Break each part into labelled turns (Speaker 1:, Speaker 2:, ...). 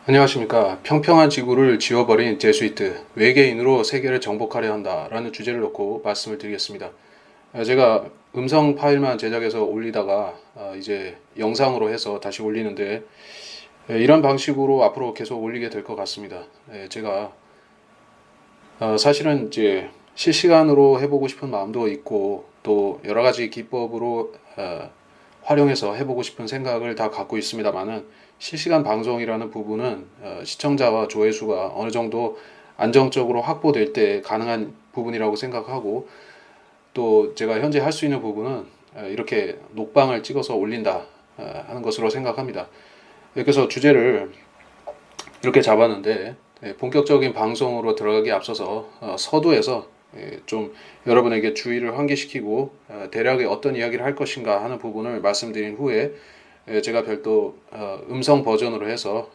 Speaker 1: 안녕하십니까. 평평한 지구를 지워버린 제수이트, 외계인으로 세계를 정복하려 한다라는 주제를 놓고 말씀을 드리겠습니다. 제가 음성 파일만 제작해서 올리다가 이제 영상으로 해서 다시 올리는데 이런 방식으로 앞으로 계속 올리게 될 것 같습니다. 제가 사실은 이제 실시간으로 해보고 싶은 마음도 있고 또 여러 가지 기법으로 활용해서 해보고 싶은 생각을 다 갖고 있습니다만은 실시간 방송이라는 부분은 시청자와 조회수가 어느 정도 안정적으로 확보될 때 가능한 부분이라고 생각하고 또 제가 현재 할 수 있는 부분은 이렇게 녹방을 찍어서 올린다 하는 것으로 생각합니다. 그래서 주제를 이렇게 잡았는데 본격적인 방송으로 들어가기 앞서서 서두에서 좀 여러분에게 주의를 환기시키고 대략의 어떤 이야기를 할 것인가 하는 부분을 말씀드린 후에 제가 별도 음성 버전으로 해서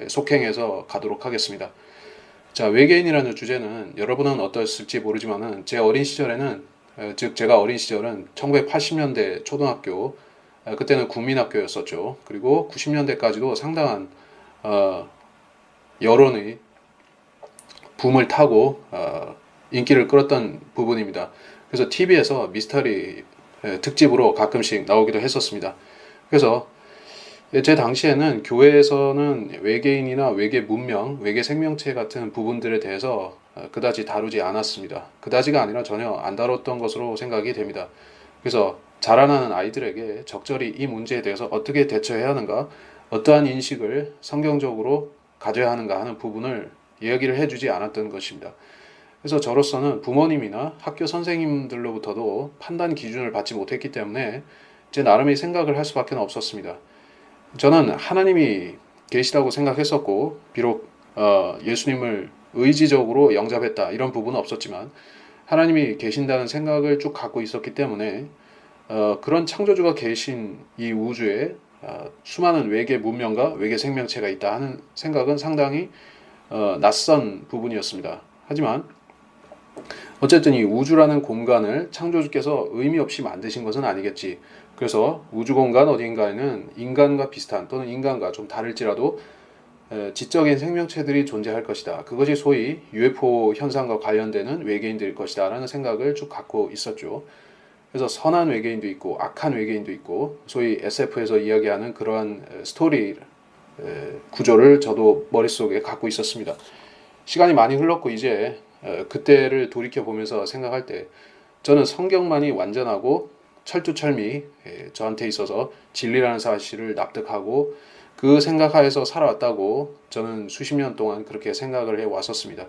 Speaker 1: 속행해서 가도록 하겠습니다. 자, 외계인이라는 주제는 여러분은 어떠실지 모르지만은 제 어린 시절에는 즉 제가 어린 시절은 1980년대 초등학교 그때는 국민학교였었죠. 그리고 90년대까지도 상당한 여론의 붐을 타고 인기를 끌었던 부분입니다. 그래서 TV에서 미스터리 특집으로 가끔씩 나오기도 했었습니다. 그래서 제 당시에는 교회에서는 외계인이나 외계 문명, 외계 생명체 같은 부분들에 대해서 그다지 다루지 않았습니다. 그다지가 아니라 전혀 안 다뤘던 것으로 생각이 됩니다. 그래서 자라나는 아이들에게 적절히 이 문제에 대해서 어떻게 대처해야 하는가, 어떠한 인식을 성경적으로 가져야 하는가 하는 부분을 이야기를 해주지 않았던 것입니다. 그래서 저로서는 부모님이나 학교 선생님들로부터도 판단 기준을 받지 못했기 때문에 제 나름의 생각을 할 수밖에 없었습니다. 저는 하나님이 계시다고 생각했었고 비록 예수님을 의지적으로 영접했다 이런 부분은 없었지만 하나님이 계신다는 생각을 쭉 갖고 있었기 때문에 그런 창조주가 계신 이 우주에 수많은 외계 문명과 외계 생명체가 있다 하는 생각은 상당히 낯선 부분이었습니다. 하지만 어쨌든 이 우주라는 공간을 창조주께서 의미 없이 만드신 것은 아니겠지. 그래서 우주 공간 어딘가에는 인간과 비슷한 또는 인간과 좀 다를지라도 지적인 생명체들이 존재할 것이다. 그것이 소위 UFO 현상과 관련되는 외계인들일 것이다 라는 생각을 쭉 갖고 있었죠. 그래서 선한 외계인도 있고 악한 외계인도 있고 소위 SF에서 이야기하는 그러한 스토리 구조를 저도 머릿속에 갖고 있었습니다. 시간이 많이 흘렀고 이제 그때를 돌이켜 보면서 생각할 때 저는 성경만이 완전하고 철두철미 저한테 있어서 진리라는 사실을 납득하고 그 생각하에서 살아왔다고 저는 수십 년 동안 그렇게 생각을 해왔었습니다.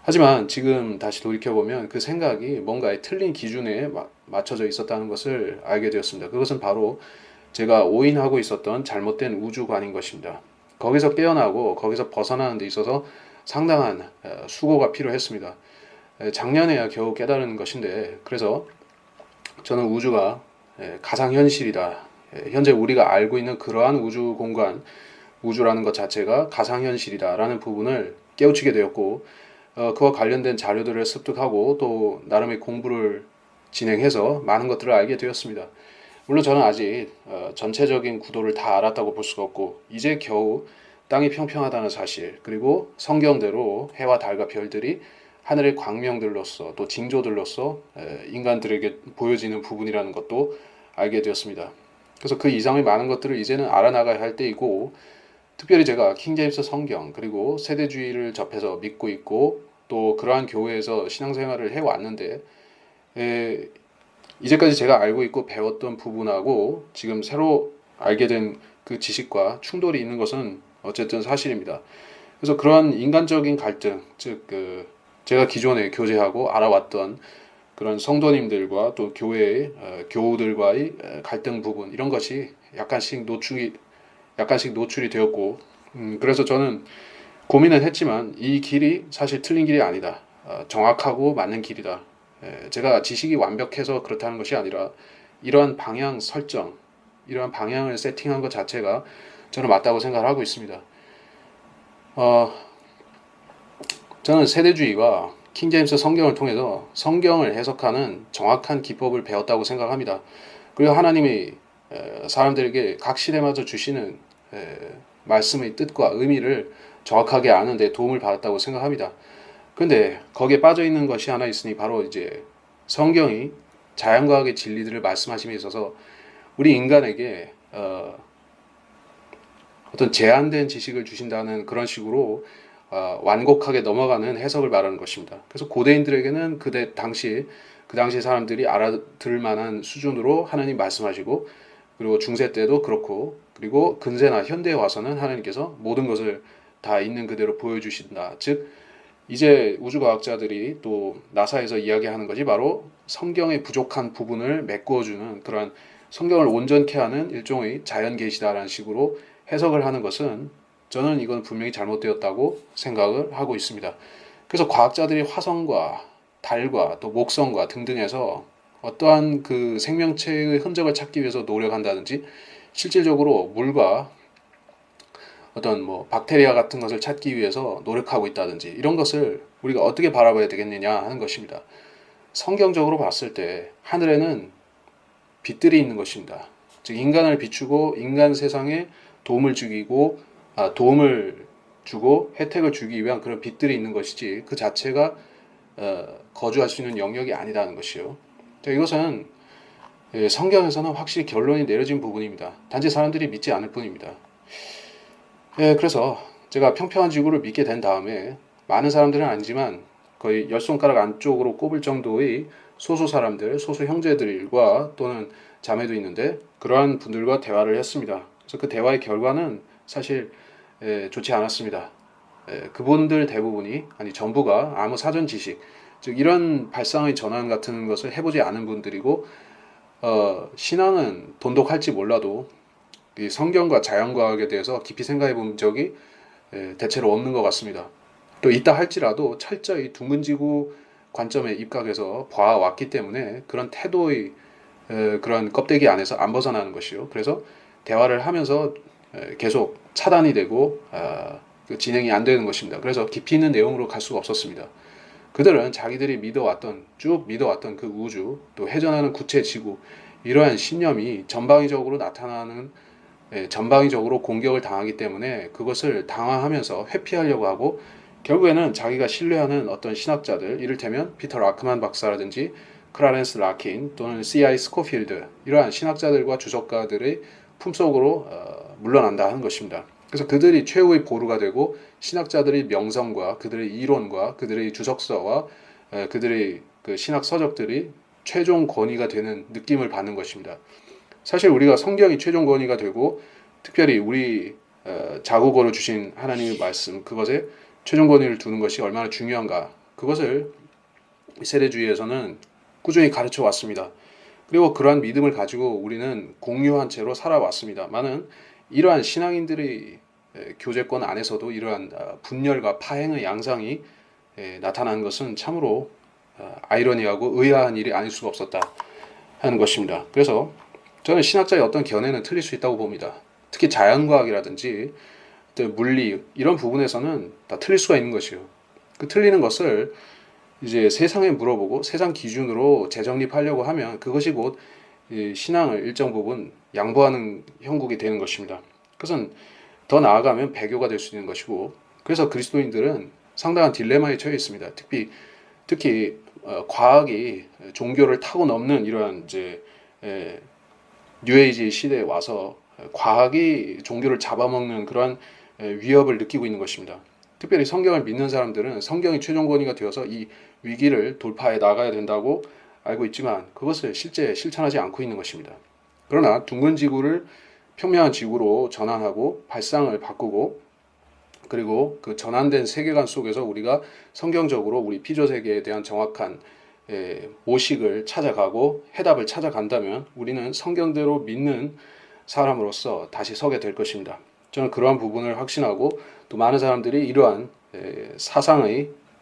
Speaker 1: 하지만 지금 다시 돌이켜보면 그 생각이 뭔가의 틀린 기준에 맞춰져 있었다는 것을 알게 되었습니다. 그것은 바로 제가 오인하고 있었던 잘못된 우주관인 것입니다. 거기서 깨어나고 거기서 벗어나는 데 있어서 상당한 수고가 필요했습니다. 작년에야 겨우 깨달은 것인데 그래서 저는 우주가 가상현실이다. 현재 우리가 알고 있는 그러한 우주 공간, 우주라는 것 자체가 가상현실이다라는 부분을 깨우치게 되었고 그와 관련된 자료들을 습득하고 또 나름의 공부를 진행해서 많은 것들을 알게 되었습니다. 물론 저는 아직 전체적인 구도를 다 알았다고 볼 수가 없고 이제 겨우 땅이 평평하다는 사실 그리고 성경대로 해와 달과 별들이 하늘의 광명들로서 또 징조들로서 인간들에게 보여지는 부분이라는 것도 알게 되었습니다. 그래서 그 이상의 많은 것들을 이제는 알아나가야 할 때이고 특별히 제가 킹제임스 성경 그리고 세대주의를 접해서 믿고 있고 또 그러한 교회에서 신앙생활을 해왔는데 이제까지 제가 알고 있고 배웠던 부분하고 지금 새로 알게 된 그 지식과 충돌이 있는 것은 어쨌든 사실입니다. 그래서 그러한 인간적인 갈등, 즉 제가 기존에 교제하고 알아왔던 그런 성도님들과 또 교회의 교우들과의 갈등 부분 이런 것이 약간씩 노출이 되었고 그래서 저는 고민은 했지만 이 길이 사실 틀린 길이 아니다. 정확하고 맞는 길이다. 제가 지식이 완벽해서 그렇다는 것이 아니라 이러한 방향 설정, 이러한 방향을 세팅한 것 자체가 저는 맞다고 생각을 하고 있습니다. 저는 세대주의와 킹제임스 성경을 통해서 성경을 해석하는 정확한 기법을 배웠다고 생각합니다. 그리고 하나님이 사람들에게 각 시대마다 주시는 말씀의 뜻과 의미를 정확하게 아는 데 도움을 받았다고 생각합니다. 근데 거기에 빠져 있는 것이 하나 있으니 바로 이제 성경이 자연과학의 진리들을 말씀하심에 있어서 우리 인간에게 어떤 제한된 지식을 주신다는 그런 식으로 완곡하게 넘어가는 해석을 말하는 것입니다. 그래서 고대인들에게는 그 당시 사람들이 알아들을 만한 수준으로 하나님 말씀하시고, 그리고 중세 때도 그렇고, 그리고 근세나 현대에 와서는 하나님께서 모든 것을 다 있는 그대로 보여주신다. 즉 이제 우주과학자들이 또 나사에서 이야기하는 것이 바로 성경의 부족한 부분을 메꾸어주는 그러한 성경을 온전케 하는 일종의 자연 계시다라는 식으로 해석을 하는 것은 저는 이건 분명히 잘못되었다고 생각을 하고 있습니다. 그래서 과학자들이 화성과 달과 또 목성과 등등에서 어떠한 그 생명체의 흔적을 찾기 위해서 노력한다든지, 실질적으로 물과 어떤 뭐 박테리아 같은 것을 찾기 위해서 노력하고 있다든지, 이런 것을 우리가 어떻게 바라봐야 되겠느냐 하는 것입니다. 성경적으로 봤을 때 하늘에는 빛들이 있는 것입니다. 즉 인간을 비추고 인간 세상에 도움을 주고 혜택을 주기 위한 그런 빛들이 있는 것이지, 그 자체가 거주할 수 있는 영역이 아니라는 것이요. 이것은 성경에서는 확실히 결론이 내려진 부분입니다. 단지 사람들이 믿지 않을 뿐입니다. 그래서 제가 평평한 지구를 믿게 된 다음에 많은 사람들은 아니지만 거의 열 손가락 안쪽으로 꼽을 정도의 소수 사람들, 소수 형제들과 또는 자매도 있는데, 그러한 분들과 대화를 했습니다. 그래서 그 대화의 결과는 사실 좋지 않았습니다. 그분들 대부분이, 아니 전부가 아무 사전 지식, 즉 이런 발상의 전환 같은 것을 해보지 않은 분들이고, 신앙은 돈독할지 몰라도 이 성경과 자연과학에 대해서 깊이 생각해 본 적이 대체로 없는 것 같습니다. 또 있다 할지라도 철저히 둥근 지구 관점에 입각해서 봐왔기 때문에 그런 태도의 그런 껍데기 안에서 안 벗어나는 것이요. 그래서 대화를 하면서 계속 차단이 되고 진행이 안 되는 것입니다. 그래서 깊이 있는 내용으로 갈 수가 없었습니다. 그들은 자기들이 쭉 믿어왔던 그 우주, 또 회전하는 구체 지구, 이러한 신념이 전방위적으로 공격을 당하기 때문에 그것을 당황하면서 회피하려고 하고, 결국에는 자기가 신뢰하는 어떤 신학자들, 이를테면 피터 라크만 박사라든지 클라렌스 라킨 또는 C.I. 스코필드, 이러한 신학자들과 주석가들의 품속으로 물러난다 하는 것입니다. 그래서 그들이 최후의 보루가 되고, 신학자들의 명성과 그들의 이론과 그들의 주석서와 그들의 그 신학 서적들이 최종 권위가 되는 느낌을 받는 것입니다. 사실 우리가 성경이 최종 권위가 되고, 특별히 우리 자국어로 주신 하나님의 말씀, 그것에 최종 권위를 두는 것이 얼마나 중요한가, 그것을 세대주의에서는 꾸준히 가르쳐 왔습니다. 그리고 그러한 믿음을 가지고 우리는 공유한 채로 살아왔습니다만은, 이러한 신앙인들의 교제권 안에서도 이러한 분열과 파행의 양상이 나타나는 것은 참으로 아이러니하고 의아한 일이 아닐 수가 없었다 하는 것입니다. 그래서 저는 신학자의 어떤 견해는 틀릴 수 있다고 봅니다. 특히 자연과학이라든지 물리, 이런 부분에서는 다 틀릴 수가 있는 것이요. 그 틀리는 것을 이제 세상에 물어보고 세상 기준으로 재정립하려고 하면 그것이 곧 신앙을 일정 부분 양보하는 형국이 되는 것입니다. 그것은 더 나아가면 배교가 될 수 있는 것이고, 그래서 그리스도인들은 상당한 딜레마에 처해 있습니다. 특히 과학이 종교를 타고 넘는 이러한 이제 뉴에이지 시대에 와서 과학이 종교를 잡아먹는 그러한 위협을 느끼고 있는 것입니다. 특별히 성경을 믿는 사람들은 성경이 최종 권위가 되어서 이 위기를 돌파해 나가야 된다고 알고 있지만 그것을 실제 실천하지 않고 있는 것입니다. 그러나 둥근 지구를 평면한 지구로 전환하고 발상을 바꾸고, 그리고 그 전환된 세계관 속에서 우리가 성경적으로 우리 피조 세계에 대한 정확한 모식을 찾아가고 해답을 찾아간다면 우리는 성경대로 믿는 사람으로서 다시 서게 될 것입니다. 저는 그러한 부분을 확신하고, 또 많은 사람들이 이러한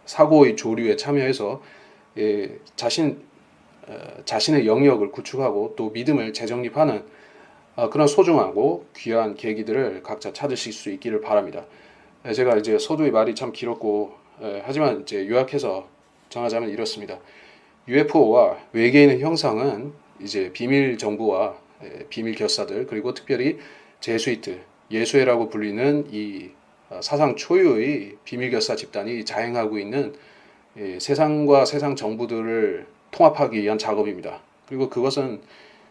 Speaker 1: 사고의 조류에 참여해서 자신의 영역을 구축하고 또 믿음을 재정립하는 그런 소중하고 귀한 계기들을 각자 찾으실 수 있기를 바랍니다. 제가 이제 서두의 말이 참 길었고, 하지만 이제 요약해서 정하자면 이렇습니다. UFO와 외계인의 형상은 이제 비밀 정부와 비밀 결사들, 그리고 특별히 제수이트, 예수회라고 불리는 이 사상 초유의 비밀결사 집단이 자행하고 있는 세상과 세상 정부들을 통합하기 위한 작업입니다. 그리고 그것은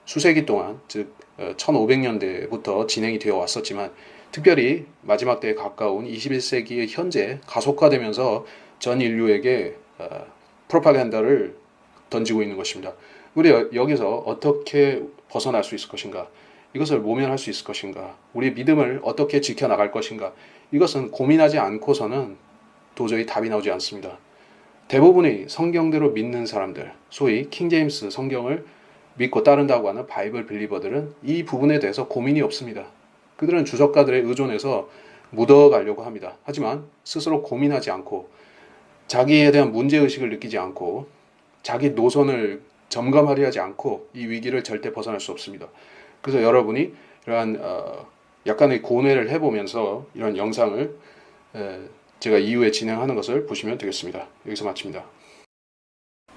Speaker 1: 수세기 동안, 즉 1500년대부터 진행이 되어 왔었지만 특별히 마지막 때에 가까운 21세기의 현재 가속화되면서 전 인류에게 프로파간다를 던지고 있는 것입니다. 우리 여기서 어떻게 벗어날 수 있을 것인가? 이것을 모면할 수 있을 것인가? 우리의 믿음을 어떻게 지켜나갈 것인가? 이것은 고민하지 않고서는 도저히 답이 나오지 않습니다. 대부분의 성경대로 믿는 사람들, 소위 킹제임스 성경을 믿고 따른다고 하는 바이블 빌리버들은 이 부분에 대해서 고민이 없습니다. 그들은 주석가들에 의존해서 묻어가려고 합니다. 하지만 스스로 고민하지 않고 자기에 대한 문제의식을 느끼지 않고 자기 노선을 점검하려 하지 않고 이 위기를 절대 벗어날 수 없습니다. 그래서 여러분이 이러한 약간의 고뇌를 해보면서 이런 영상을 제가 이후에 진행하는 것을 보시면 되겠습니다. 여기서 마칩니다.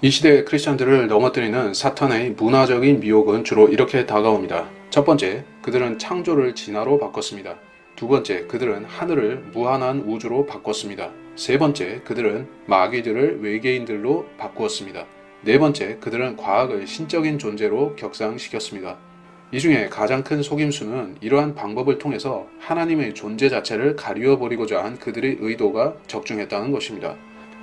Speaker 1: 이 시대의 크리스천들을 넘어뜨리는 사탄의 문화적인 미혹은 주로 이렇게 다가옵니다. 첫 번째, 그들은 창조를 진화로 바꿨습니다. 두 번째, 그들은 하늘을 무한한 우주로 바꿨습니다. 세 번째, 그들은 마귀들을 외계인들로 바꾸었습니다. 네 번째, 그들은 과학을 신적인 존재로 격상시켰습니다. 이 중에 가장 큰 속임수는 이러한 방법을 통해서 하나님의 존재 자체를 가리워버리고자 한 그들의 의도가 적중했다는 것입니다.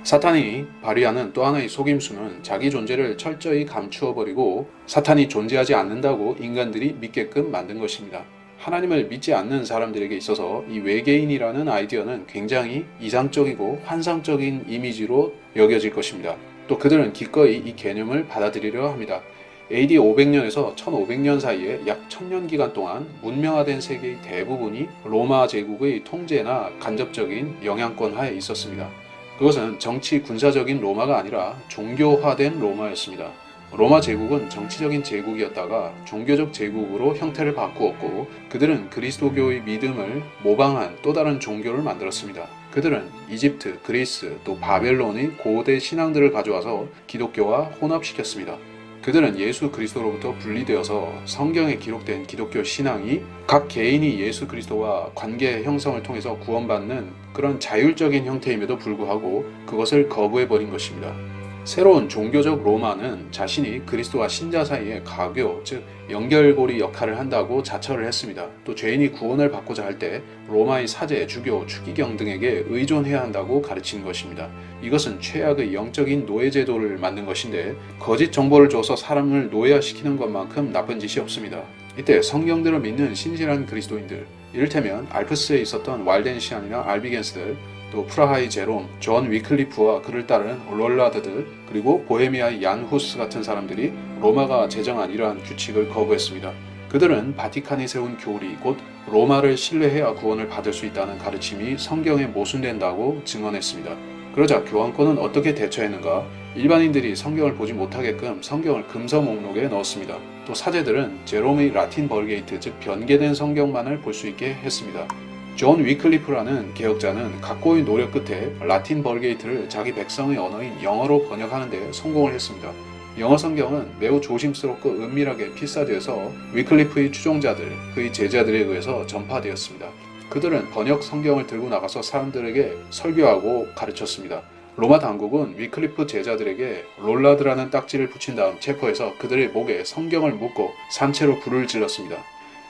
Speaker 1: 사탄이 발휘하는 또 하나의 속임수는 자기 존재를 철저히 감추어버리고 사탄이 존재하지 않는다고 인간들이 믿게끔 만든 것입니다. 하나님을 믿지 않는 사람들에게 있어서 이 외계인이라는 아이디어는 굉장히 이상적이고 환상적인 이미지로 여겨질 것입니다. 또 그들은 기꺼이 이 개념을 받아들이려 합니다. AD 500년에서 1500년 사이에 약 1000년 기간 동안 문명화된 세계의 대부분이 로마 제국의 통제나 간접적인 영향권 하에 있었습니다. 그것은 정치 군사적인 로마가 아니라 종교화된 로마였습니다. 로마 제국은 정치적인 제국이었다가 종교적 제국으로 형태를 바꾸었고 그들은 그리스도교의 믿음을 모방한 또 다른 종교를 만들었습니다. 그들은 이집트, 그리스, 또 바벨론의 고대 신앙들을 가져와서 기독교와 혼합시켰습니다. 그들은 예수 그리스도로부터 분리되어서 성경에 기록된 기독교 신앙이 각 개인이 예수 그리스도와 관계 형성을 통해서 구원받는 그런 자율적인 형태임에도 불구하고 그것을 거부해버린 것입니다. 새로운 종교적 로마는 자신이 그리스도와 신자 사이의 가교, 즉 연결고리 역할을 한다고 자처를 했습니다. 또 죄인이 구원을 받고자 할 때 로마의 사제, 주교, 추기경 등에게 의존해야 한다고 가르치는 것입니다. 이것은 최악의 영적인 노예 제도를 만든 것인데 거짓 정보를 줘서 사람을 노예화시키는 것만큼 나쁜 짓이 없습니다. 이때 성경대로 믿는 신실한 그리스도인들, 이를테면 알프스에 있었던 왈덴시안이나 알비겐스들, 또 프라하의 제롬, 존 위클리프와 그를 따른 롤라드들, 그리고 보헤미아의 얀 후스 같은 사람들이 로마가 제정한 이러한 규칙을 거부했습니다. 그들은 바티칸이 세운 교리, 곧 로마를 신뢰해야 구원을 받을 수 있다는 가르침이 성경에 모순된다고 증언했습니다. 그러자 교황권은 어떻게 대처했는가? 일반인들이 성경을 보지 못하게끔 성경을 금서 목록에 넣었습니다. 또 사제들은 제롬의 라틴 벌게이트, 즉 변개된 성경만을 볼 수 있게 했습니다. 존 위클리프라는 개혁자는 각고의 노력 끝에 라틴 벌게이트를 자기 백성의 언어인 영어로 번역하는 데 성공을 했습니다. 영어 성경은 매우 조심스럽고 은밀하게 필사되어서 위클리프의 추종자들, 그의 제자들에 의해서 전파되었습니다. 그들은 번역 성경을 들고 나가서 사람들에게 설교하고 가르쳤습니다. 로마 당국은 위클리프 제자들에게 롤라드라는 딱지를 붙인 다음 체포해서 그들의 목에 성경을 묶고 산채로 불을 질렀습니다.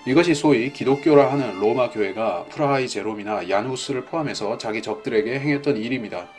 Speaker 1: 이것이 소위 기독교라 하는 로마 교회가 프라하의 제롬이나 야누스를 포함해서 자기 적들에게 행했던 일입니다.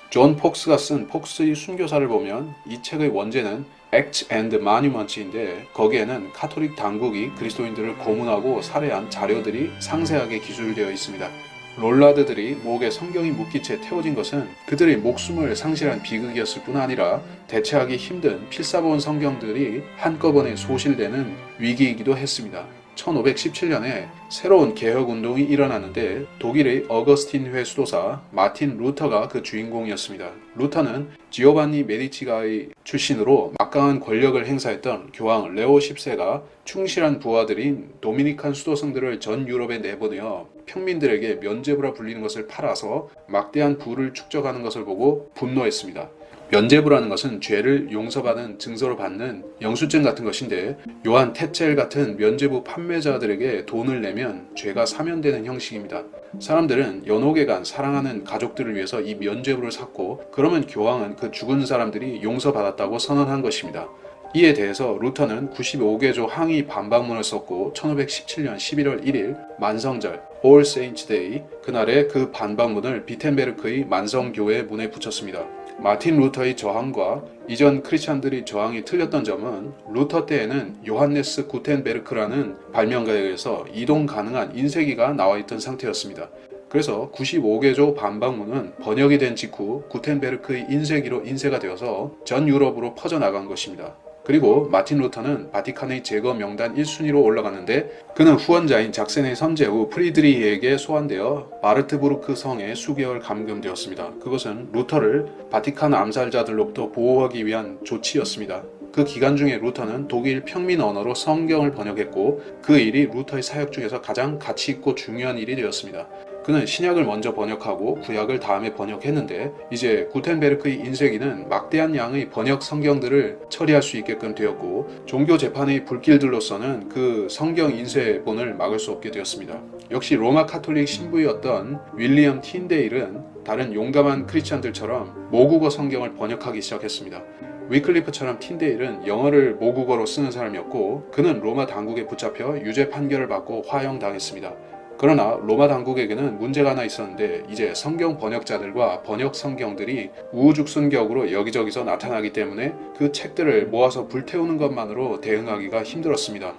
Speaker 1: 존 폭스가 쓴 폭스의 순교사를 보면 이 책의 원제는 Acts and Monuments인데 거기에는 카톨릭 당국이 그리스도인들을 고문하고 살해한 자료들이 상세하게 기술되어 있습니다. 롤라드들이 목에 성경이 묶인 채 태워진 것은 그들의 목숨을 상실한 비극이었을 뿐 아니라 대체하기 힘든 필사본 성경들이 한꺼번에 소실되는 위기이기도 했습니다. 1517년에 새로운 개혁운동이 일어나는데 독일의 어거스틴 회 수도사 마틴 루터가 그 주인공이었습니다. 루터는 지오반니 메디치가의 출신으로 막강한 권력을 행사했던 교황 레오 10세가 충실한 부하들인 도미니칸 수도승들을 전 유럽에 내보내어 평민들에게 면죄부라 불리는 것을 팔아서 막대한 부를 축적하는 것을 보고 분노했습니다. 면죄부라는 것은 죄를 용서받은 증서로 받는 영수증 같은 것인데, 요한 tetzel 같은 면죄부 판매자들에게 돈을 내면 죄가 사면되는 형식입니다. 사람들은 연옥에간 사랑하는 가족들을 위해서 이 면죄부를 샀고, 그러면 교황은 그 죽은 사람들이 용서받았다고 선언한 것입니다. 이에 대해서 루터는 95개조 항의 반박문을 썼고 1517년 11월 1일 만성절 All Saints Day 그날에 그 반박문을 비텐베르크의 만성교회 문에 붙였습니다. 마틴 루터의 저항과 이전 크리스찬들의 저항이 틀렸던 점은 루터 때에는 요한네스 구텐베르크라는 발명가에 의해서 이동 가능한 인쇄기가 나와 있던 상태였습니다. 그래서 95개조 반박문은 번역이 된 직후 구텐베르크의 인쇄기로 인쇄가 되어서 전 유럽으로 퍼져나간 것입니다. 그리고 마틴 루터는 바티칸의 제거 명단 1순위로 올라갔는데, 그는 후원자인 작센의 선제후 프리드리히에게 소환되어 마르트부르크 성에 수개월 감금되었습니다. 그것은 루터를 바티칸 암살자들로부터 보호하기 위한 조치였습니다. 그 기간 중에 루터는 독일 평민 언어로 성경을 번역했고, 그 일이 루터의 사역 중에서 가장 가치 있고 중요한 일이 되었습니다. 그는 신약을 먼저 번역하고 구약을 다음에 번역했는데, 이제 구텐베르크의 인쇄기는 막대한 양의 번역 성경들을 처리할 수 있게끔 되었고, 종교 재판의 불길들로서는 그 성경 인쇄본을 막을 수 없게 되었습니다. 역시 로마 카톨릭 신부였던 윌리엄 틴데일은 다른 용감한 크리스찬들처럼 모국어 성경을 번역하기 시작했습니다. 위클리프처럼 틴데일은 영어를 모국어로 쓰는 사람이었고, 그는 로마 당국에 붙잡혀 유죄 판결을 받고 화형당했습니다. 그러나 로마 당국에게는 문제가 하나 있었는데, 이제 성경 번역자들과 번역 성경들이 우후죽순격으로 여기저기서 나타나기 때문에 그 책들을 모아서 불태우는 것만으로 대응하기가 힘들었습니다.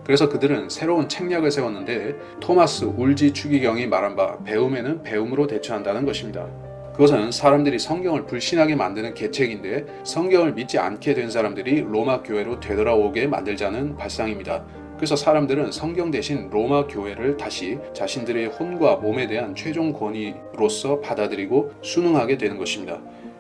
Speaker 1: 그래서 그들은 새로운 책략을 세웠는데, 토마스 울지 추기경이 말한 바 배움에는 배움으로 대처한다는 것입니다. 그것은 사람들이 성경을 불신하게 만드는 계책인데, 성경을 믿지 않게 된 사람들이 로마 교회로 되돌아오게 만들자는 발상입니다. 그래서 사람들은 성경 대신 로마 교회를 다시 자신들의 혼과 몸에 대한 최종 권위로서 받아들이고 순응하게 되는 것입니다.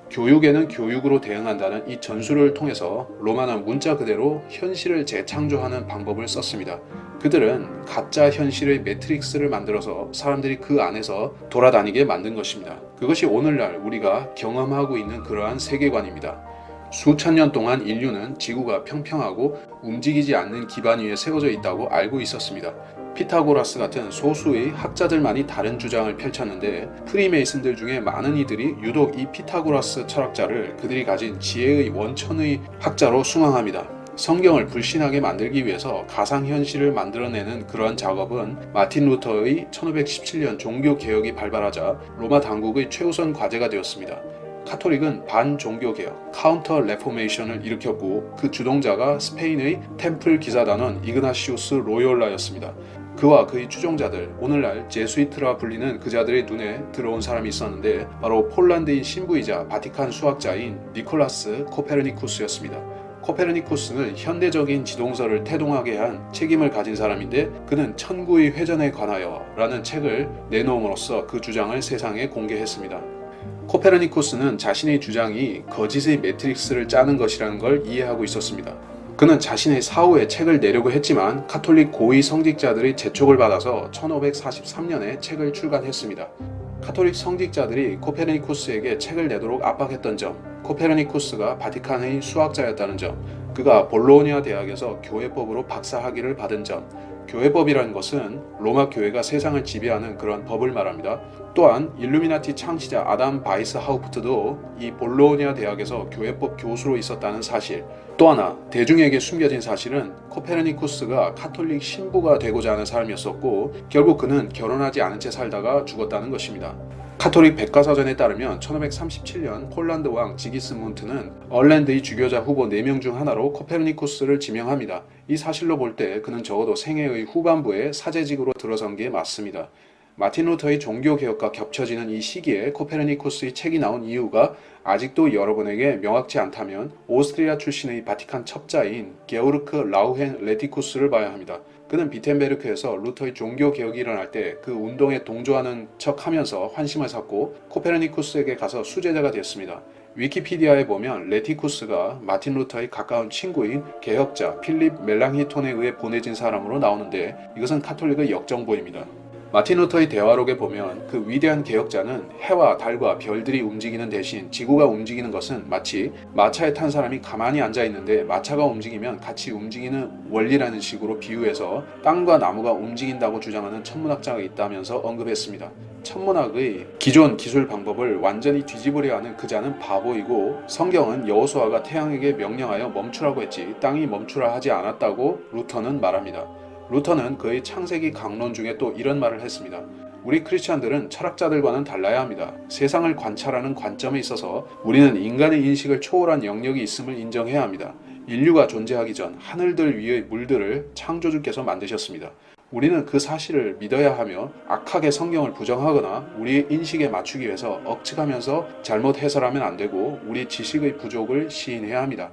Speaker 1: 교육에는 교육으로 대응한다는 이 전술을 통해서 로마는 문자 그대로 현실을 재창조하는 방법을 썼습니다. 그들은 가짜 현실의 매트릭스를 만들어서 사람들이 그 안에서 돌아다니게 만든 것입니다. 그것이 오늘날 우리가 경험하고 있는 그러한 세계관입니다. 수천 년 동안 인류는 지구가 평평하고 움직이지 않는 기반 위에 세워져 있다고 알고 있었습니다. 피타고라스 같은 소수의 학자들만이 다른 주장을 펼쳤는데, 프리메이슨들 중에 많은 이들이 유독 이 피타고라스 철학자를 그들이 가진 지혜의 원천의 학자로 숭앙합니다. 성경을 불신하게 만들기 위해서 가상현실을 만들어내는 그러한 작업은 마틴 루터의 1517년 종교개혁이 발발하자 로마 당국의 최우선 과제가 되었습니다. 카톨릭은 반종교개혁, 카운터 레포메이션을 일으켰고, 그 주동자가 스페인의 템플 기사단원 이그나시우스 로욜라였습니다. 그와 그의 추종자들, 오늘날 제수이트라 불리는 그자들의 눈에 들어온 사람이 있었는데, 바로 폴란드인 신부이자 바티칸 수학자인 니콜라스 코페르니쿠스였습니다. 코페르니쿠스는 현대적인 지동설을 태동하게 한 책임을 가진 사람인데, 그는 천구의 회전에 관하여 라는 책을 내놓음으로써 그 주장을 세상에 공개했습니다. 코페르니쿠스는 자신의 주장이 거짓의 매트릭스를 짜는 것이라는 걸 이해하고 있었습니다. 그는 자신의 사후에 책을 내려고 했지만 카톨릭 고위 성직자들의 재촉을 받아서 1543년에 책을 출간했습니다. 카톨릭 성직자들이 코페르니쿠스에게 책을 내도록 압박했던 점, 코페르니쿠스가 바티칸의 수학자였다는 점, 그가 볼로니아 대학에서 교회법으로 박사학위를 받은 점, 교회법이라는 것은 로마 교회가 세상을 지배하는 그런 법을 말합니다. 또한 일루미나티 창시자 아담 바이스 하우프트도 이 볼로니아 대학에서 교회법 교수로 있었다는 사실, 또 하나 대중에게 숨겨진 사실은 코페르니쿠스가 카톨릭 신부가 되고자 하는 사람이었었고, 결국 그는 결혼하지 않은 채 살다가 죽었다는 것입니다. 카톨릭 백과사전에 따르면 1537년 폴란드 왕 지기스문트는 얼랜드의 주교자 후보 4명 중 하나로 코페르니쿠스를 지명합니다. 이 사실로 볼 때 그는 적어도 생애의 후반부에 사제직으로 들어선 게 맞습니다. 마틴 루터의 종교개혁과 겹쳐지는 이 시기에 코페르니쿠스의 책이 나온 이유가 아직도 여러분에게 명확치 않다면 오스트리아 출신의 바티칸 첩자인 게오르크 라우헨 레티쿠스를 봐야 합니다. 그는 비텐베르크에서 루터의 종교개혁이 일어날 때 그 운동에 동조하는 척하면서 환심을 샀고, 코페르니쿠스에게 가서 수제자가 되었습니다. 위키피디아에 보면 레티쿠스가 마틴 루터의 가까운 친구인 개혁자 필립 멜랑히톤에 의해 보내진 사람으로 나오는데, 이것은 카톨릭의 역정보입니다. 마틴 루터의 대화록에 보면 그 위대한 개혁자는 해와 달과 별들이 움직이는 대신 지구가 움직이는 것은 마치 마차에 탄 사람이 가만히 앉아 있는데 마차가 움직이면 같이 움직이는 원리라는 식으로 비유해서 땅과 나무가 움직인다고 주장하는 천문학자가 있다면서 언급했습니다. 천문학의 기존 기술 방법을 완전히 뒤집으려 하는 그자는 바보이고 성경은 여호수아가 태양에게 명령하여 멈추라고 했지 땅이 멈추라 하지 않았다고 루터는 말합니다. 루터는 그의 창세기 강론 중에 또 이런 말을 했습니다. 우리 크리스찬들은 철학자들과는 달라야 합니다. 세상을 관찰하는 관점에 있어서 우리는 인간의 인식을 초월한 영역이 있음을 인정해야 합니다. 인류가 존재하기 전 하늘들 위의 물들을 창조주께서 만드셨습니다. 우리는 그 사실을 믿어야 하며 악하게 성경을 부정하거나 우리의 인식에 맞추기 위해서 억측하면서 잘못 해설하면 안 되고 우리 지식의 부족을 시인해야 합니다.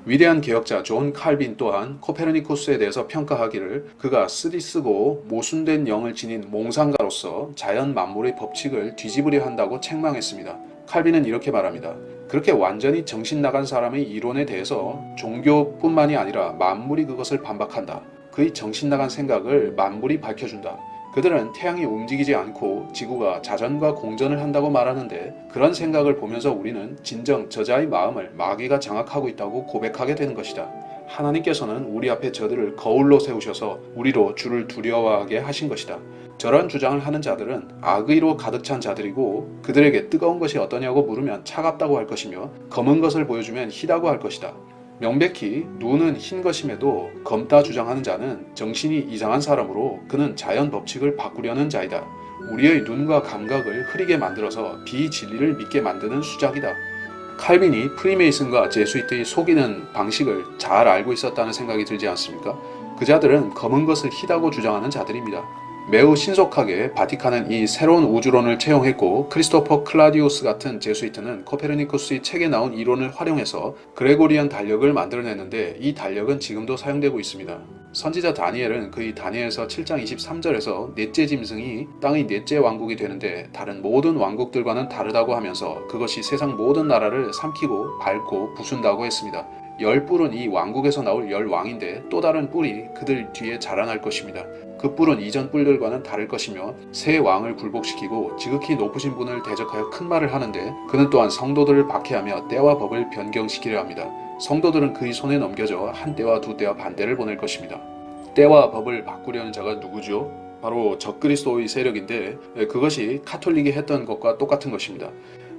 Speaker 1: 위대한 개혁자 존 칼빈 또한 코페르니쿠스에 대해서 평가하기를 그가 쓰디쓰고 모순된 영을 지닌 몽상가로서 자연 만물의 법칙을 뒤집으려 한다고 책망했습니다. 칼빈은 이렇게 말합니다. 그렇게 완전히 정신 나간 사람의 이론에 대해서 종교뿐만이 아니라 만물이 그것을 반박한다. 그의 정신 나간 생각을 만물이 밝혀준다. 그들은 태양이 움직이지 않고 지구가 자전과 공전을 한다고 말하는데 그런 생각을 보면서 우리는 진정 저자의 마음을 마귀가 장악하고 있다고 고백하게 되는 것이다. 하나님께서는 우리 앞에 저들을 거울로 세우셔서 우리로 주를 두려워하게 하신 것이다. 저런 주장을 하는 자들은 악의로 가득 찬 자들이고 그들에게 뜨거운 것이 어떠냐고 물으면 차갑다고 할 것이며 검은 것을 보여주면 희다고 할 것이다. 명백히 눈은 흰 것임에도 검다 주장하는 자는 정신이 이상한 사람으로 그는 자연 법칙을 바꾸려는 자이다. 우리의 눈과 감각을 흐리게 만들어서 비진리를 믿게 만드는 수작이다. 칼빈이 프리메이슨과 제수이트의 속이는 방식을 잘 알고 있었다는 생각이 들지 않습니까? 그 자들은 검은 것을 희다고 주장하는 자들입니다. 매우 신속하게 바티칸은 이 새로운 우주론을 채용했고 크리스토퍼 클라디우스 같은 제수이트는 코페르니쿠스의 책에 나온 이론을 활용해서 그레고리안 달력을 만들어냈는데 이 달력은 지금도 사용되고 있습니다. 선지자 다니엘은 그의 다니엘서 7장 23절에서 넷째 짐승이 땅의 넷째 왕국이 되는데 다른 모든 왕국들과는 다르다고 하면서 그것이 세상 모든 나라를 삼키고 밟고 부순다고 했습니다. 열 뿔은 이 왕국에서 나올 열 왕인데 또 다른 뿔이 그들 뒤에 자라날 것입니다. 그 뿔은 이전 뿔들과는 다를 것이며 새 왕을 굴복시키고 지극히 높으신 분을 대적하여 큰 말을 하는데 그는 또한 성도들을 박해하며 때와 법을 변경시키려 합니다. 성도들은 그의 손에 넘겨져 한 때와 두 때와 반대를 보낼 것입니다. 때와 법을 바꾸려는 자가 누구죠? 바로 적그리스도의 세력인데 그것이 카톨릭이 했던 것과 똑같은 것입니다.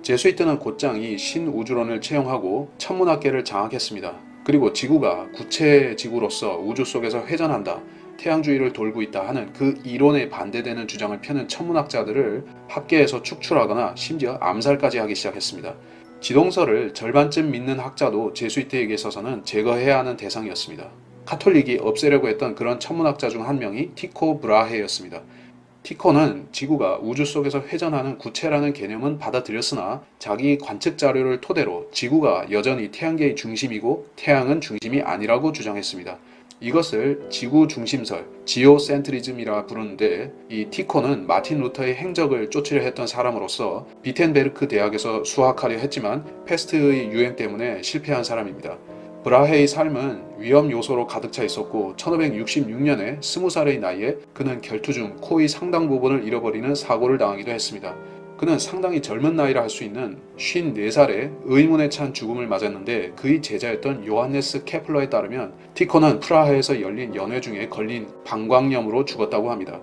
Speaker 1: 제수이트는 곧장 이 신우주론을 채용하고 천문학계를 장악했습니다. 그리고 지구가 구체 지구로서 우주 속에서 회전한다, 태양주위를 돌고 있다 하는 그 이론에 반대되는 주장을 펴는 천문학자들을 학계에서 축출하거나 심지어 암살까지 하기 시작했습니다. 지동설을 절반쯤 믿는 학자도 제수이트에게 있어서는 제거해야 하는 대상이었습니다. 카톨릭이 없애려고 했던 그런 천문학자 중 한 명이 티코 브라헤였습니다. 티코는 지구가 우주 속에서 회전하는 구체라는 개념은 받아들였으나 자기 관측 자료를 토대로 지구가 여전히 태양계의 중심이고 태양은 중심이 아니라고 주장했습니다. 이것을 지구 중심설, 지오센트리즘이라 부르는데 이 티코는 마틴 루터의 행적을 쫓으려 했던 사람으로서 비텐베르크 대학에서 수학하려 했지만 패스트의 유행 때문에 실패한 사람입니다. 브라헤의 삶은 위험 요소로 가득 차 있었고 1566년에 20살의 나이에 그는 결투 중 코의 상당 부분을 잃어버리는 사고를 당하기도 했습니다. 그는 상당히 젊은 나이라 할 수 있는 54살에 의문에 찬 죽음을 맞았는데 그의 제자였던 요하네스 케플러에 따르면 티코는 프라하에서 열린 연회 중에 걸린 방광염으로 죽었다고 합니다.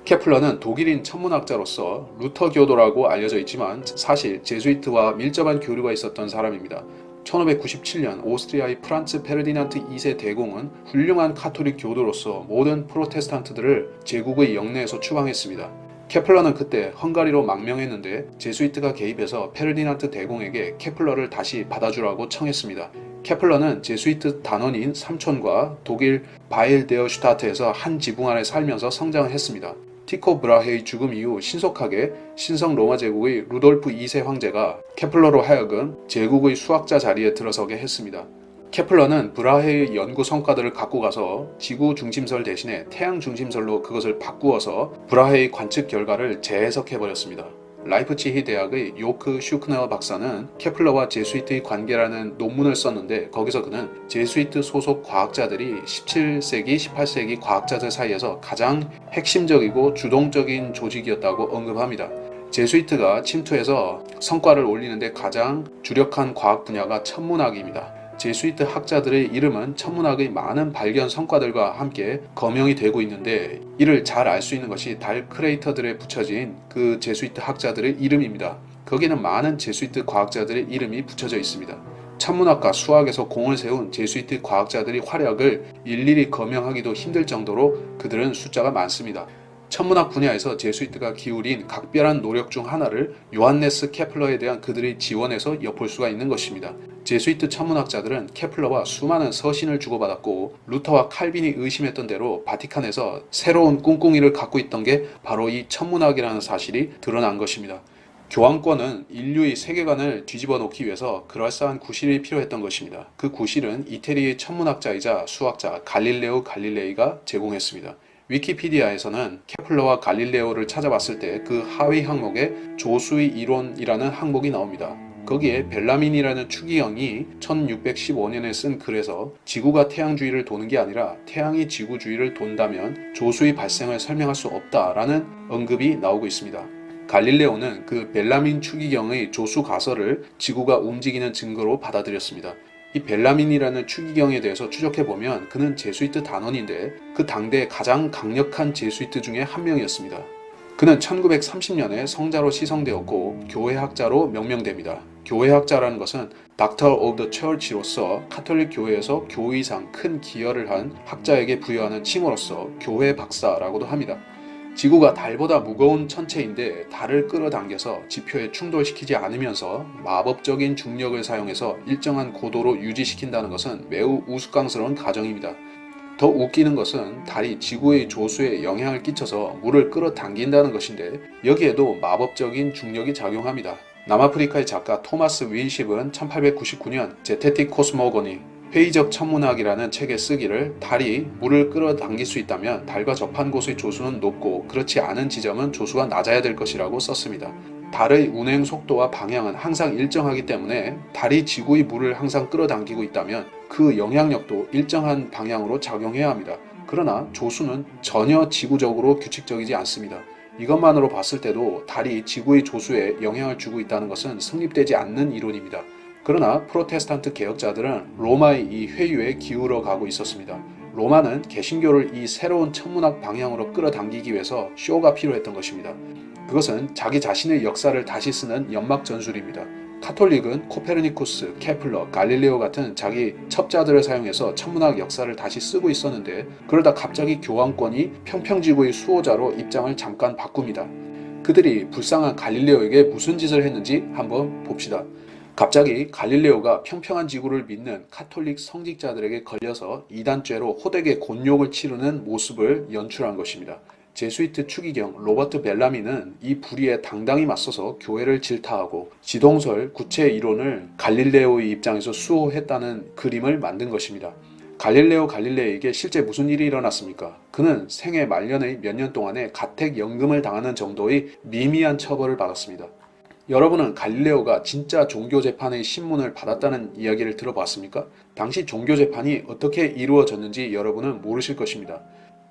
Speaker 1: 케플러는 독일인 천문학자로서 루터교도라고 알려져 있지만 사실 제수이트와 밀접한 교류가 있었던 사람입니다. 1597년 오스트리아의 프란츠 페르디난트 2세 대공은 훌륭한 카톨릭 교도로서 모든 프로테스탄트들을 제국의 영내에서 추방했습니다. 케플러는 그때 헝가리로 망명했는데 제수이트가 개입해서 페르디난트 대공에게 케플러를 다시 받아주라고 청했습니다. 케플러는 제수이트 단원인 삼촌과 독일 바일데어슈타트에서 한 지붕 안에 살면서 성장을 했습니다. 티코 브라헤의 죽음 이후 신속하게 신성 로마 제국의 루돌프 2세 황제가 케플러로 하여금 제국의 수학자 자리에 들어서게 했습니다. 케플러는 브라헤의 연구 성과들을 갖고 가서 지구 중심설 대신에 태양 중심설로 그것을 바꾸어서 브라헤의 관측 결과를 재해석해버렸습니다. 라이프치히 대학의 요크 슈크너 박사는 케플러와 제수이트의 관계라는 논문을 썼는데 거기서 그는 제수이트 소속 과학자들이 17세기, 18세기 과학자들 사이에서 가장 핵심적이고 주동적인 조직이었다고 언급합니다. 제수이트가 침투해서 성과를 올리는데 가장 주력한 과학 분야가 천문학입니다. 제수이트 학자들의 이름은 천문학의 많은 발견 성과들과 함께 거명이 되고 있는데 이를 잘 알 수 있는 것이 달 크레이터들에 붙여진 그 제수이트 학자들의 이름입니다. 거기는 많은 제수이트 과학자들의 이름이 붙여져 있습니다. 천문학과 수학에서 공을 세운 제수이트 과학자들의 활약을 일일이 거명하기도 힘들 정도로 그들은 숫자가 많습니다. 천문학 분야에서 제수이트가 기울인 각별한 노력 중 하나를 요한네스 케플러에 대한 그들의 지원에서 엿볼 수가 있는 것입니다. 제수이트 천문학자들은 케플러와 수많은 서신을 주고받았고 루터와 칼빈이 의심했던 대로 바티칸에서 새로운 꿍꿍이를 갖고 있던 게 바로 이 천문학이라는 사실이 드러난 것입니다. 교황권은 인류의 세계관을 뒤집어 놓기 위해서 그럴싸한 구실이 필요했던 것입니다. 그 구실은 이태리의 천문학자이자 수학자 갈릴레오 갈릴레이가 제공했습니다. 위키피디아에서는 케플러와 갈릴레오를 찾아봤을 때 그 하위 항목에 조수의 이론이라는 항목이 나옵니다. 거기에 벨라민이라는 추기경이 1615년에 쓴 글에서 지구가 태양 주위를 도는 게 아니라 태양이 지구 주위를 돈다면 조수의 발생을 설명할 수 없다라는 언급이 나오고 있습니다. 갈릴레오는 그 벨라민 추기경의 조수 가설을 지구가 움직이는 증거로 받아들였습니다. 이 벨라민이라는 추기경에 대해서 추적해보면 그는 제수이트 단원인데 그 당대 가장 강력한 제수이트 중에 한 명이었습니다. 그는 1930년에 성자로 시성되었고 교회학자로 명명됩니다. 교회학자라는 것은 Doctor of the Church로서 카톨릭 교회에서 교의상 큰 기여를 한 학자에게 부여하는 칭호로서 교회 박사라고도 합니다. 지구가 달보다 무거운 천체인데 달을 끌어당겨서 지표에 충돌시키지 않으면서 마법적인 중력을 사용해서 일정한 고도로 유지시킨다는 것은 매우 우스꽝스러운 가정입니다. 더 웃기는 것은 달이 지구의 조수에 영향을 끼쳐서 물을 끌어당긴다는 것인데 여기에도 마법적인 중력이 작용합니다. 남아프리카의 작가 토마스 윈십은 1899년 제테틱 코스모고니 회의적 천문학이라는 책에 쓰기를 달이 물을 끌어당길 수 있다면 달과 접한 곳의 조수는 높고 그렇지 않은 지점은 조수가 낮아야 될 것이라고 썼습니다. 달의 운행 속도와 방향은 항상 일정하기 때문에 달이 지구의 물을 항상 끌어당기고 있다면 그 영향력도 일정한 방향으로 작용해야 합니다. 그러나 조수는 전혀 지구적으로 규칙적이지 않습니다. 이것만으로 봤을 때도 달이 지구의 조수에 영향을 주고 있다는 것은 성립되지 않는 이론입니다. 그러나 프로테스탄트 개혁자들은 로마의 이 회유에 기울어 가고 있었습니다. 로마는 개신교를 이 새로운 천문학 방향으로 끌어당기기 위해서 쇼가 필요했던 것입니다. 그것은 자기 자신의 역사를 다시 쓰는 연막 전술입니다. 카톨릭은 코페르니쿠스, 케플러, 갈릴레오 같은 자기 첩자들을 사용해서 천문학 역사를 다시 쓰고 있었는데 그러다 갑자기 교황권이 평평지구의 수호자로 입장을 잠깐 바꿉니다. 그들이 불쌍한 갈릴레오에게 무슨 짓을 했는지 한번 봅시다. 갑자기 갈릴레오가 평평한 지구를 믿는 카톨릭 성직자들에게 걸려서 이단죄로 호되게 곤욕을 치르는 모습을 연출한 것입니다. 제수이트 추기경 로버트 벨라미는 이 불의에 당당히 맞서서 교회를 질타하고 지동설 구체 이론을 갈릴레오의 입장에서 수호했다는 그림을 만든 것입니다. 갈릴레오 갈릴레이에게 실제 무슨 일이 일어났습니까? 그는 생애 말년의 몇 년 동안에 가택연금을 당하는 정도의 미미한 처벌을 받았습니다. 여러분은 갈릴레오가 진짜 종교재판의 신문을 받았다는 이야기를 들어봤습니까? 당시 종교재판이 어떻게 이루어졌는지 여러분은 모르실 것입니다.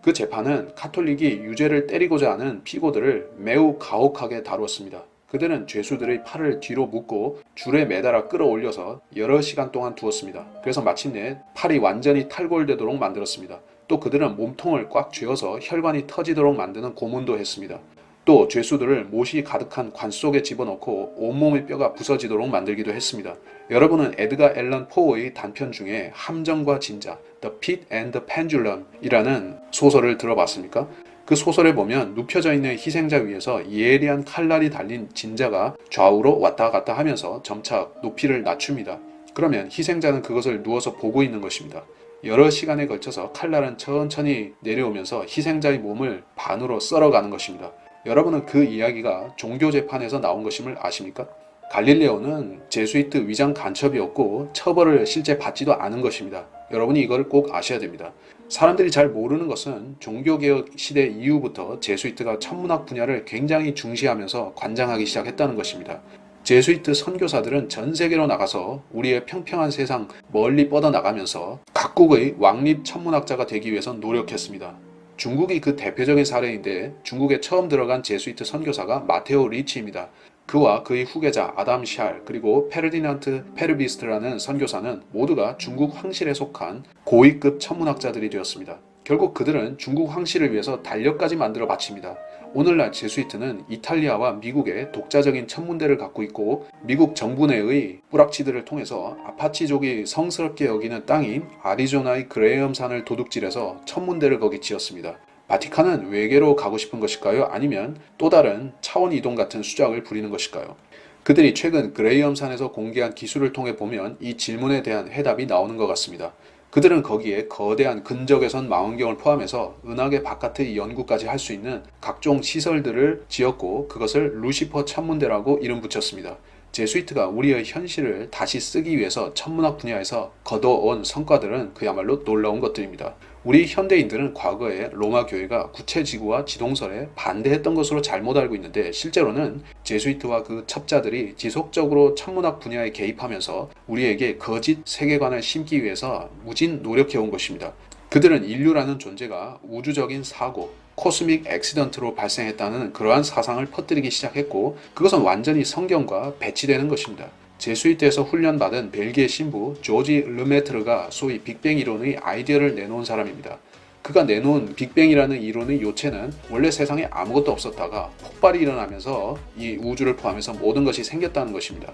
Speaker 1: 그 재판은 카톨릭이 유죄를 때리고자 하는 피고들을 매우 가혹하게 다루었습니다. 그들은 죄수들의 팔을 뒤로 묶고 줄에 매달아 끌어올려서 여러 시간 동안 두었습니다. 그래서 마침내 팔이 완전히 탈골되도록 만들었습니다. 또 그들은 몸통을 꽉 쥐어서 혈관이 터지도록 만드는 고문도 했습니다. 또 죄수들을 못이 가득한 관 속에 집어넣고 온몸의 뼈가 부서지도록 만들기도 했습니다. 여러분은 에드가 앨런 포의 단편 중에 함정과 진자, The Pit and the Pendulum 이라는 소설을 들어봤습니까? 그 소설에 보면 눕혀져 있는 희생자 위에서 예리한 칼날이 달린 진자가 좌우로 왔다 갔다 하면서 점차 높이를 낮춥니다. 그러면 희생자는 그것을 누워서 보고 있는 것입니다. 여러 시간에 걸쳐서 칼날은 천천히 내려오면서 희생자의 몸을 반으로 썰어가는 것입니다. 여러분은 그 이야기가 종교재판에서 나온 것임을 아십니까? 갈릴레오는 제수이트 위장 간첩이었고 처벌을 실제 받지도 않은 것입니다. 여러분이 이걸 꼭 아셔야 됩니다. 사람들이 잘 모르는 것은 종교개혁 시대 이후부터 제수이트가 천문학 분야를 굉장히 중시하면서 관장하기 시작했다는 것입니다. 제수이트 선교사들은 전 세계로 나가서 우리의 평평한 세상 멀리 뻗어나가면서 각국의 왕립 천문학자가 되기 위해서 노력했습니다. 중국이 그 대표적인 사례인데 중국에 처음 들어간 제수이트 선교사가 마테오 리치입니다. 그와 그의 후계자 아담 샬 그리고 페르디난트 페르비스트라는 선교사는 모두가 중국 황실에 속한 고위급 천문학자들이 되었습니다. 결국 그들은 중국 황실을 위해서 달력까지 만들어 바칩니다. 오늘날 제수이트는 이탈리아와 미국의 독자적인 천문대를 갖고 있고 미국 정부 내의 뿌락치들을 통해서 아파치족이 성스럽게 여기는 땅인 아리조나의 그레이엄산을 도둑질해서 천문대를 거기 지었습니다. 바티칸은 외계로 가고 싶은 것일까요? 아니면 또 다른 차원 이동 같은 수작을 부리는 것일까요? 그들이 최근 그레이엄산에서 공개한 기술을 통해 보면 이 질문에 대한 해답이 나오는 것 같습니다. 그들은 거기에 거대한 근적외선 망원경을 포함해서 은하계 바깥의 연구까지 할 수 있는 각종 시설들을 지었고 그것을 루시퍼 천문대라고 이름 붙였습니다. 제수이트가 우리의 현실을 다시 쓰기 위해서 천문학 분야에서 거둬온 성과들은 그야말로 놀라운 것들입니다. 우리 현대인들은 과거에 로마 교회가 구체지구와 지동설에 반대했던 것으로 잘못 알고 있는데 실제로는 제수이트와 그 첩자들이 지속적으로 천문학 분야에 개입하면서 우리에게 거짓 세계관을 심기 위해서 무진 노력해온 것입니다. 그들은 인류라는 존재가 우주적인 사고, 코스믹 액시던트로 발생했다는 그러한 사상을 퍼뜨리기 시작했고 그것은 완전히 성경과 배치되는 것입니다. 제수이트에서 훈련받은 벨기에 신부 조지 르메트르가 소위 빅뱅 이론의 아이디어를 내놓은 사람입니다. 그가 내놓은 빅뱅이라는 이론의 요체는 원래 세상에 아무것도 없었다가 폭발이 일어나면서 이 우주를 포함해서 모든 것이 생겼다는 것입니다.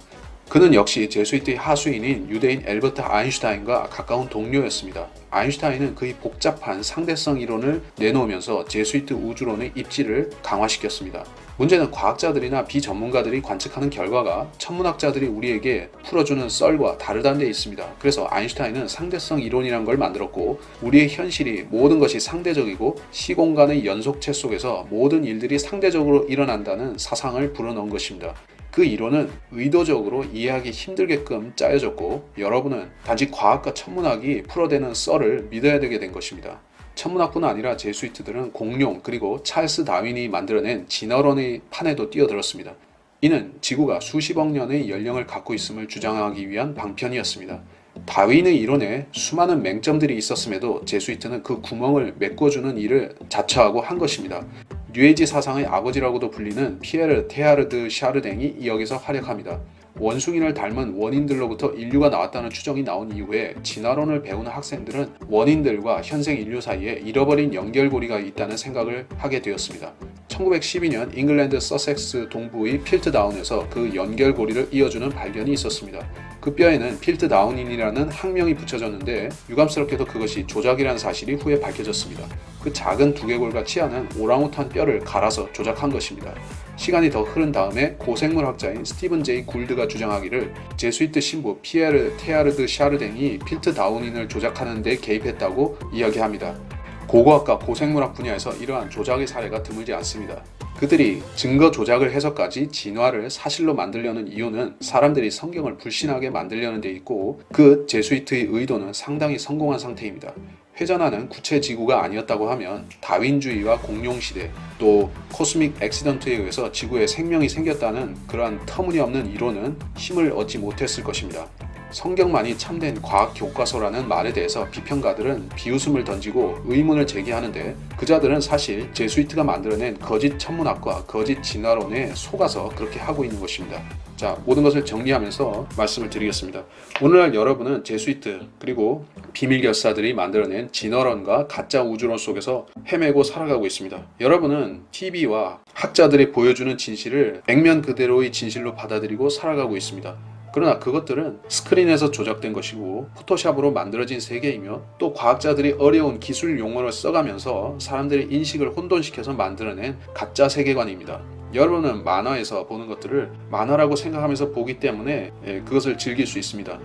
Speaker 1: 그는 역시 제수이트의 하수인인 유대인 엘버트 아인슈타인과 가까운 동료였습니다. 아인슈타인은 그의 복잡한 상대성 이론을 내놓으면서 제수이트 우주론의 입지를 강화시켰습니다. 문제는 과학자들이나 비전문가들이 관측하는 결과가 천문학자들이 우리에게 풀어주는 썰과 다르다는 데 있습니다. 그래서 아인슈타인은 상대성 이론이란 걸 만들었고 우리의 현실이 모든 것이 상대적이고 시공간의 연속체 속에서 모든 일들이 상대적으로 일어난다는 사상을 불어넣은 것입니다. 그 이론은 의도적으로 이해하기 힘들게끔 짜여졌고 여러분은 단지 과학과 천문학이 풀어대는 썰을 믿어야 되게 된 것입니다. 천문학뿐 아니라 제수이트들은 공룡 그리고 찰스 다윈이 만들어낸 진화론의 판에도 뛰어들었습니다. 이는 지구가 수십억 년의 연령을 갖고 있음을 주장하기 위한 방편이었습니다. 다윈의 이론에 수많은 맹점들이 있었음에도 제수이트는 그 구멍을 메꿔주는 일을 자처하고 한 것입니다. 뉴에이지 사상의 아버지라고도 불리는 피에르 테하르드 샤르댕이 여기서 활약합니다. 원숭이를 닮은 원인들로부터 인류가 나왔다는 추정이 나온 이후에 진화론을 배우는 학생들은 원인들과 현생 인류 사이에 잃어버린 연결고리가 있다는 생각을 하게 되었습니다. 1912년 잉글랜드 서섹스 동부의 필트다운에서 그 연결고리를 이어주는 발견이 있었습니다. 그 뼈에는 필트다운인이라는 학명이 붙여졌는데 유감스럽게도 그것이 조작이라는 사실이 후에 밝혀졌습니다. 그 작은 두개골같이 하는 오랑우탄 뼈를 갈아서 조작한 것입니다. 시간이 더 흐른 다음에 고생물학자인 스티븐 제이 굴드가 주장하기를 제수이트 신부 피에르 테하르드 샤르댕이 필트다운인을 조작하는 데 개입했다고 이야기합니다. 고고학과 고생물학 분야에서 이러한 조작의 사례가 드물지 않습니다. 그들이 증거 조작을 해서까지 진화를 사실로 만들려는 이유는 사람들이 성경을 불신하게 만들려는 데 있고 그 제수이트의 의도는 상당히 성공한 상태입니다. 회전하는 구체 지구가 아니었다고 하면 다윈주의와 공룡시대 또 코스믹 액시던트에 의해서 지구에 생명이 생겼다는 그러한 터무니없는 이론은 힘을 얻지 못했을 것입니다. 성경만이 참된 과학 교과서라는 말에 대해서 비평가들은 비웃음을 던지고 의문을 제기하는데 그 자들은 사실 제수이트가 만들어낸 거짓 천문학과 거짓 진화론에 속아서 그렇게 하고 있는 것입니다. 자, 모든 것을 정리하면서 말씀을 드리겠습니다. 오늘날 여러분은 제수이트 그리고 비밀결사들이 만들어낸 진화론과 가짜 우주론 속에서 헤매고 살아가고 있습니다. 여러분은 TV와 학자들이 보여주는 진실을 액면 그대로의 진실로 받아들이고 살아가고 있습니다. 그러나 그것들은 스크린에서 조작된 것이고 포토샵으로 만들어진 세계이며 또 과학자들이 어려운 기술 용어를 써가면서 사람들의 인식을 혼돈시켜서 만들어낸 가짜 세계관입니다. 여러분은 만화에서 보는 것들을 만화라고 생각하면서 보기 때문에 그것을 즐길 수 있습니다.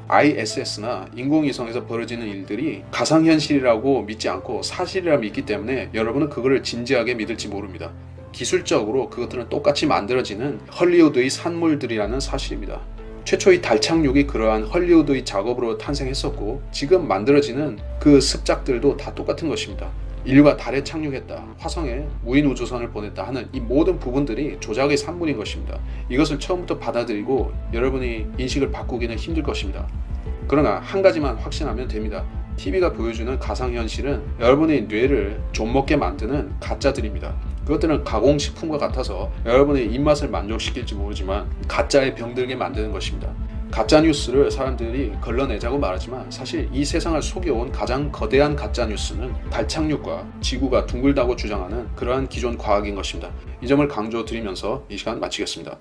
Speaker 1: ISS나 인공위성에서 벌어지는 일들이 가상현실이라고 믿지 않고 사실이라 믿기 때문에 여러분은 그거를 진지하게 믿을지 모릅니다. 기술적으로 그것들은 똑같이 만들어지는 헐리우드의 산물들이라는 사실입니다. 최초의 달 착륙이 그러한 헐리우드의 작업으로 탄생했었고 지금 만들어지는 그 습작들도 다 똑같은 것입니다. 인류가 달에 착륙했다, 화성에 무인 우주선을 보냈다 하는 이 모든 부분들이 조작의 산물인 것입니다. 이것을 처음부터 받아들이고 여러분이 인식을 바꾸기는 힘들 것입니다. 그러나 한 가지만 확신하면 됩니다. TV가 보여주는 가상현실은 여러분의 뇌를 좀먹게 만드는 가짜들입니다. 그것들은 가공식품과 같아서 여러분의 입맛을 만족시킬지 모르지만 가짜에 병들게 만드는 것입니다. 가짜뉴스를 사람들이 걸러내자고 말하지만 사실 이 세상을 속여온 가장 거대한 가짜뉴스는 달 착륙과 지구가 둥글다고 주장하는 그러한 기존 과학인 것입니다. 이 점을 강조드리면서 이 시간 마치겠습니다.